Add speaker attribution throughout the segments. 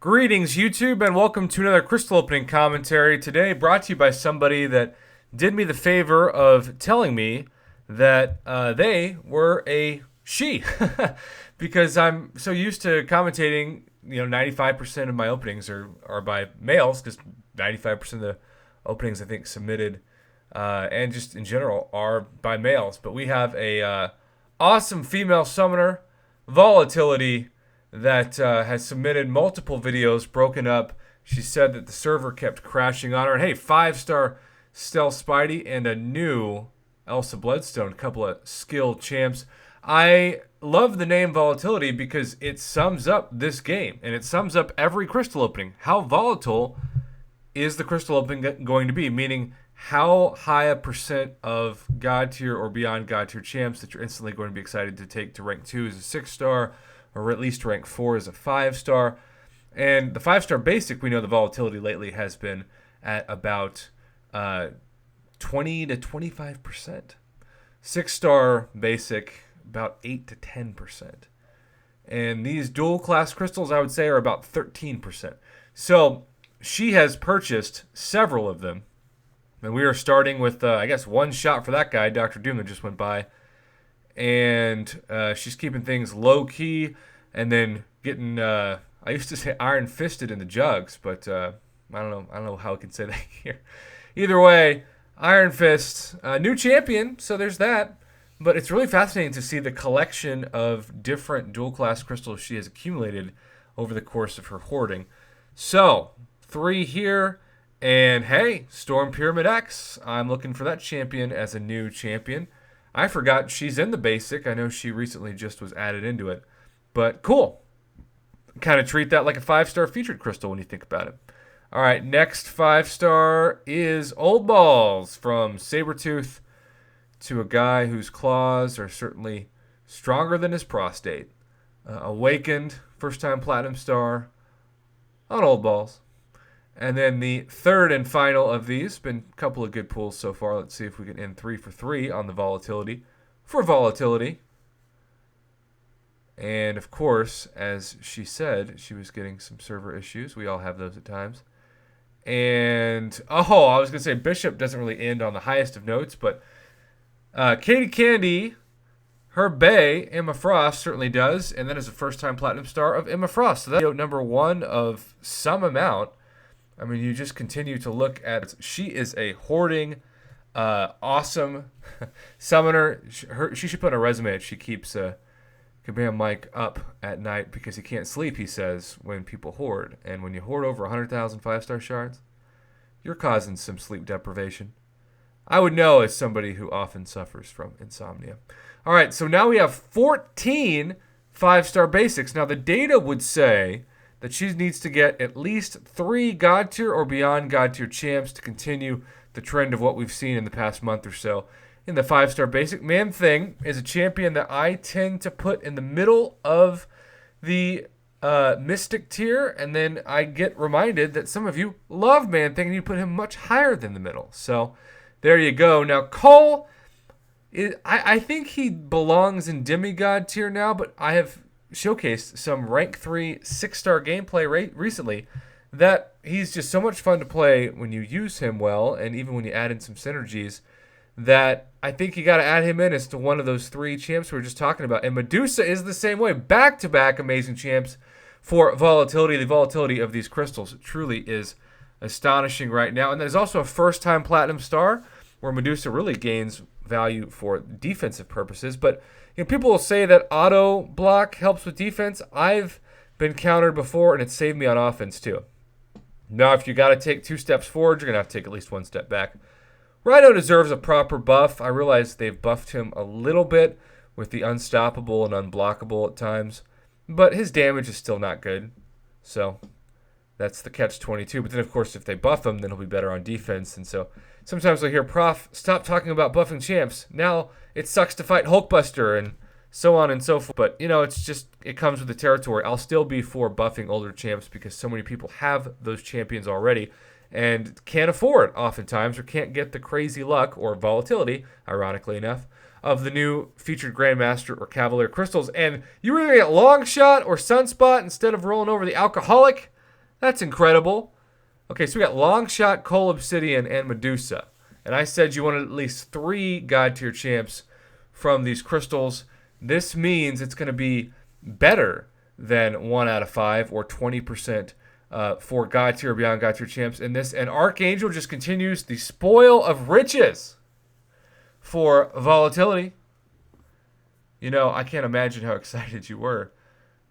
Speaker 1: Greetings, YouTube, and welcome to another crystal opening commentary. Today, brought to you by somebody that did me the favor of telling me that they were a she, because I'm so used to commentating. 95% of my openings are by males, because 95% of the openings I think submitted and just in general are by males. But we have a awesome female summoner, Volatility, that has submitted multiple videos broken up. She said that the server kept crashing on her. And hey, 5-star Stealth Spidey and a new Elsa Bloodstone, a couple of skilled champs. I love the name Volatility because it sums up this game, and it sums up every crystal opening. How volatile is the crystal opening going to be? Meaning, how high a percent of God tier or beyond God tier champs that you're instantly going to be excited to take to rank 2 as a 6-star, or at least rank 4 as a 5-star. And the 5-star basic, we know the volatility lately has been at about 20 to 25%. 6-star basic, about 8 to 10%. And these dual class crystals, I would say, are about 13%. So she has purchased several of them. And we are starting with, I guess, one shot for that guy, Dr. Doom, that just went by. And she's keeping things low key, and then getting I used to say iron fisted in the jugs, but I don't know how I can say that here. Either way, Iron Fist, new champion, so there's that. But it's really fascinating to see the collection of different dual class crystals she has accumulated over the course of her hoarding. So 3 here, and hey, Storm Pyramid X. I'm looking for that champion as a new champion. I forgot she's in the basic. I know she recently just was added into it. But cool. Kind of treat that like a 5-star featured crystal when you think about it. All right, next 5-star is Old Balls, from Sabretooth to a guy whose claws are certainly stronger than his prostate. Awakened, first-time platinum star on Old Balls. And then the third and final of these, been a couple of good pulls so far. Let's see if we can end 3 for 3 on the Volatility. For Volatility. And of course, as she said, she was getting some server issues. We all have those at times. And, I was going to say Bishop doesn't really end on the highest of notes, but Katie Candy, her bae, Emma Frost, certainly does. And that is a first-time platinum star of Emma Frost. So that's number 1 of some amount. I mean, you just continue to look at. She is a hoarding, awesome summoner. She should put on a resume that she keeps Command Mike up at night because he can't sleep, he says, when people hoard. And when you hoard over 100,000 5-star shards, you're causing some sleep deprivation. I would know as somebody who often suffers from insomnia. All right, so now we have 14 5-star basics. Now, the data would say that she needs to get at least 3 God tier or beyond God tier champs to continue the trend of what we've seen in the past month or so. In the 5-star basic, Man Thing is a champion that I tend to put in the middle of the Mystic tier, and then I get reminded that some of you love Man Thing and you put him much higher than the middle. So there you go. Now, Cole, I think he belongs in Demigod tier now, but I have showcased some rank 3 6-star gameplay recently that he's just so much fun to play when you use him well, and even when you add in some synergies, that I think you got to add him in as to one of those 3 champs we were just talking about. And Medusa is the same way. Back-to-back amazing champs for Volatility. The volatility of these crystals truly is astonishing right now. And there's also a first-time platinum star where Medusa really gains value for defensive purposes. But people will say that auto block helps with defense. I've been countered before, and it's saved me on offense too. Now, if you got to take 2 steps forward, you're going to have to take at least 1 step back. Rhino deserves a proper buff. I realize they've buffed him a little bit with the unstoppable and unblockable at times, but his damage is still not good. So that's the catch-22. But then, of course, if they buff him, then he'll be better on defense. And so sometimes I hear, Prof, stop talking about buffing champs. Now it sucks to fight Hulkbuster and so on and so forth. But, it's just, it comes with the territory. I'll still be for buffing older champs because so many people have those champions already and can't afford, oftentimes, or can't get the crazy luck or volatility, ironically enough, of the new featured Grandmaster or Cavalier crystals. And you were going to get Long Shot or Sunspot instead of rolling over the Alcoholic. That's incredible. Okay, so we got Longshot, Coal Obsidian, and Medusa. And I said you wanted at least 3 God tier champs from these crystals. This means it's going to be better than 1 out of 5 or 20% for God tier or beyond God tier champs in this. And Archangel just continues the spoil of riches for Volatility. You know, I can't imagine how excited you were.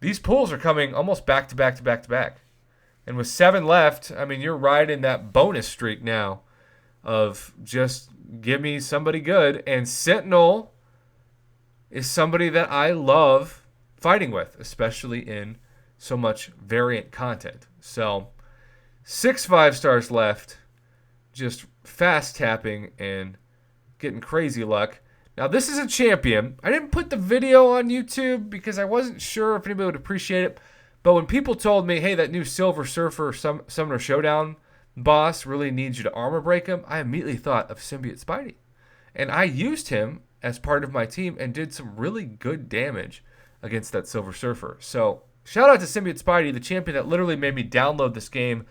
Speaker 1: These pulls are coming almost back to back to back to back. And with 7 left, I mean, you're riding that bonus streak now of just give me somebody good. And Sentinel is somebody that I love fighting with, especially in so much variant content. So 6 5-stars left, just fast tapping and getting crazy luck. Now, this is a champion. I didn't put the video on YouTube because I wasn't sure if anybody would appreciate it. But when people told me, hey, that new Silver Surfer Summoner Showdown boss really needs you to armor break him, I immediately thought of Symbiote Spidey. And I used him as part of my team and did some really good damage against that Silver Surfer. So shout out to Symbiote Spidey, the champion that literally made me download this game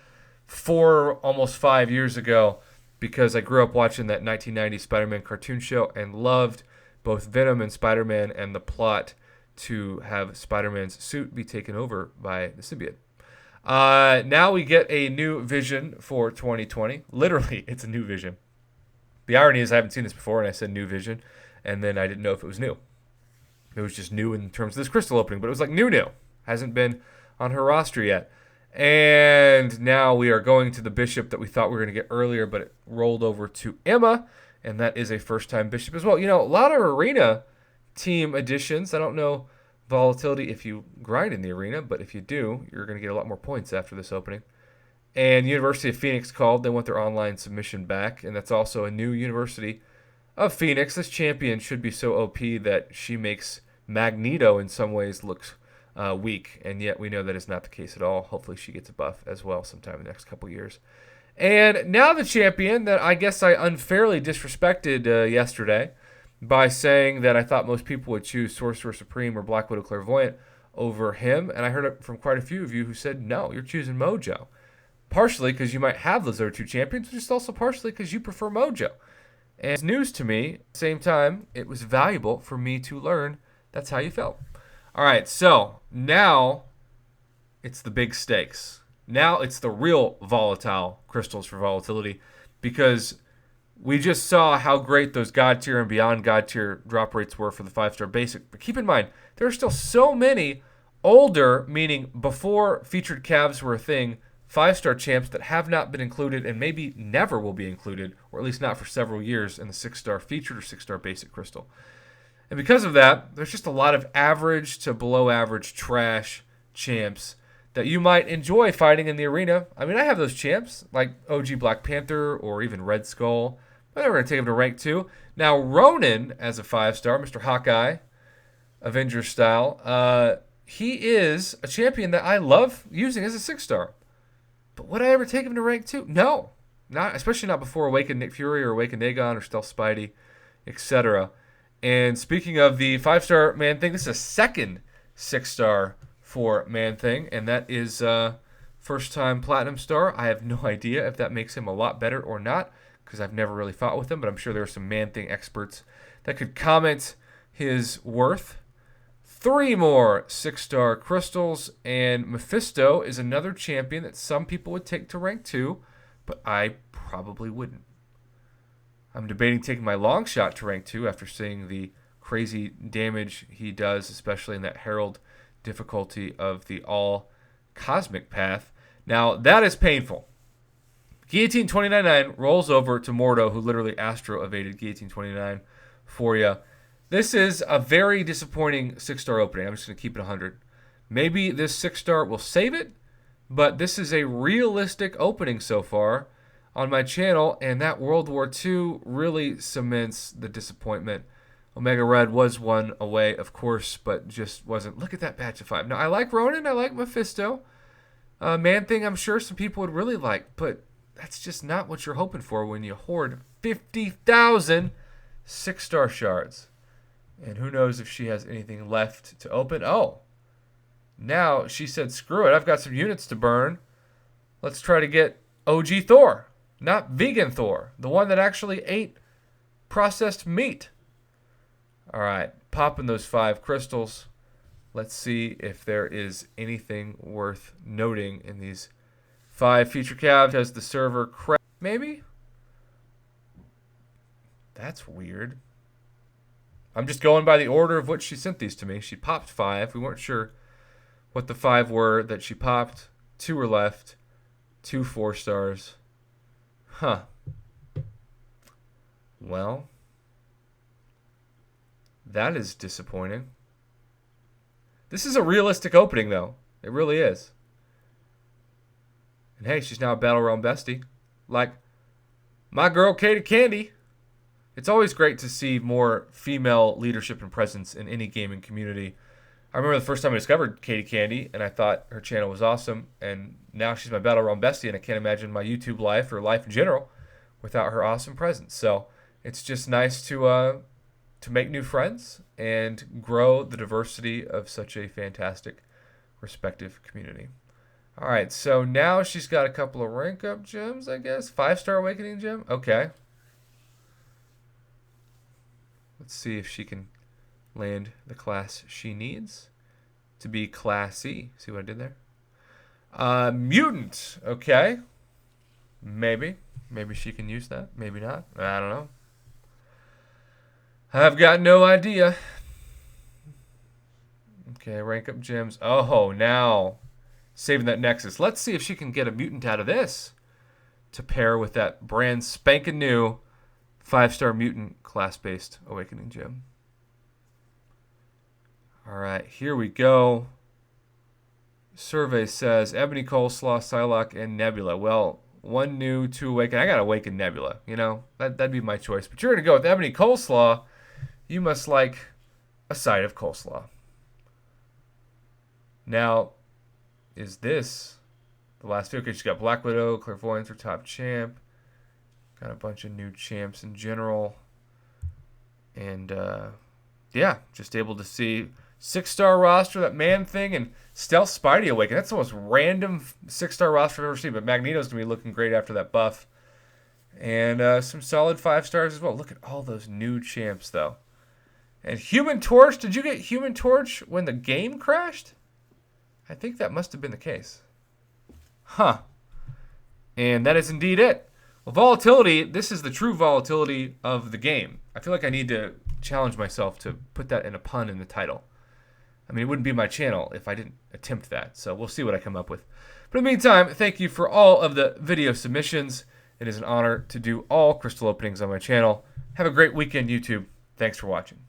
Speaker 1: almost 5 years ago, because I grew up watching that 1990 Spider-Man cartoon show and loved both Venom and Spider-Man and the plot to have Spider-Man's suit be taken over by the symbiote. Now we get a new vision for 2020. Literally, it's a new vision. The irony is I haven't seen this before, and I said new vision, and then I didn't know if it was new. It was just new in terms of this crystal opening, but it was like new. Hasn't been on her roster yet. And now we are going to the bishop that we thought we were going to get earlier, but it rolled over to Emma, and that is a first-time bishop as well. You know, a lot of arena team additions. I don't know Volatility if you grind in the arena, but if you do, you're going to get a lot more points after this opening. And University of Phoenix called. They want their online submission back, and that's also a new University of Phoenix. This champion should be so OP that she makes Magneto in some ways looks weak, and yet we know that is not the case at all. Hopefully she gets a buff as well sometime in the next couple years. And now the champion that I guess I unfairly disrespected yesterday by saying that I thought most people would choose Sorcerer Supreme or Black Widow Clairvoyant over him, and I heard it from quite a few of you who said, no, you're choosing Mojo. Partially because you might have those other 2 champions, but just also partially because you prefer Mojo. And it's news to me. At the same time, it was valuable for me to learn that's how you felt. All right, so now it's the big stakes. Now it's the real volatile crystals for Volatility, because we just saw how great those God tier and beyond God tier drop rates were for the 5-star basic. But keep in mind, there are still so many older, meaning before featured Cavs were a thing, 5-star champs that have not been included and maybe never will be included, or at least not for several years, in the 6-star featured or 6-star basic crystal. And because of that, there's just a lot of average to below average trash champs that you might enjoy fighting in the arena. I mean, I have those champs, like OG Black Panther or even Red Skull. But we're going to take him to rank 2. Now, Ronan, as a 5-star, Mr. Hawkeye, Avengers style, he is a champion that I love using as a 6-star. But would I ever take him to rank 2? No. Not, especially not before Awakened Nick Fury or Awakened Aegon or Stealth Spidey, etc. And speaking of the 5-star Man-Thing, this is a second 6-star for Man-Thing, and that is first-time Platinum Star. I have no idea if that makes him a lot better or not, because I've never really fought with him, but I'm sure there are some Man-Thing experts that could comment his worth. 3 more 6-star crystals, and Mephisto is another champion that some people would take to rank 2, but I probably wouldn't. I'm debating taking my long shot to rank 2 after seeing the crazy damage he does, especially in that Herald difficulty of the all-cosmic path. Now, that is painful. Guillotine 29.9 rolls over to Mordo, who literally Astro evaded Guillotine 29 for you. This is a very disappointing 6-star opening. I'm just going to keep it 100. Maybe this 6-star will save it, but this is a realistic opening so far on my channel, and that World War II really cements the disappointment. Omega Red was one away, of course, but just wasn't. Look at that batch of 5. Now, I like Ronan. I like Mephisto. Man-Thing, I'm sure some people would really like, but that's just not what you're hoping for when you hoard 50,000 6-star shards. And who knows if she has anything left to open. Oh, now she said, screw it. I've got some units to burn. Let's try to get OG Thor, not vegan Thor, the one that actually ate processed meat. All right, popping those 5 crystals. Let's see if there is anything worth noting in these 5 feature cabs. Has the server crashed? Maybe? That's weird. I'm just going by the order of what she sent these to me. She popped 5. We weren't sure what the 5 were that she popped. 2 were left. 2 4 stars. Huh. Well, that is disappointing. This is a realistic opening, though. It really is. And hey, she's now a Battle Realm bestie. Like my girl, Katie Candy. It's always great to see more female leadership and presence in any gaming community. I remember the first time I discovered Katie Candy, and I thought her channel was awesome. And now she's my Battle Realm bestie, and I can't imagine my YouTube life or life in general without her awesome presence. So it's just nice to make new friends and grow the diversity of such a fantastic, respective community. All right, so now she's got a couple of rank up gems, I guess. 5-star awakening gem. Okay. Let's see if she can land the class she needs to be classy. See what I did there? Mutant. Okay. Maybe she can use that. Maybe not. I don't know. I've got no idea. Okay, rank up gems. Oh, now saving that Nexus. Let's see if she can get a mutant out of this to pair with that brand spanking new 5-star mutant class-based awakening gem. All right, here we go. Survey says Ebony, Coleslaw, Psylocke, and Nebula. Well, 1 new, 2 awaken. I got to awaken Nebula. You know, that'd be my choice. But you're going to go with Ebony Coleslaw. You must like a side of coleslaw. Now, is this the last video? Okay, she's got Black Widow, Clairvoyance, her top champ. Got a bunch of new champs in general. And, yeah, just able to see 6-star roster, that Man-Thing, and Stealth Spidey Awaken. That's the most random 6-star roster I've ever seen, but Magneto's going to be looking great after that buff. And some solid 5 stars as well. Look at all those new champs, though. And Human Torch. Did you get Human Torch when the game crashed? I think that must have been the case. Huh. And that is indeed it. Well, volatility, this is the true volatility of the game. I feel like I need to challenge myself to put that in a pun in the title. I mean, it wouldn't be my channel if I didn't attempt that. So we'll see what I come up with. But in the meantime, thank you for all of the video submissions. It is an honor to do all crystal openings on my channel. Have a great weekend, YouTube. Thanks for watching.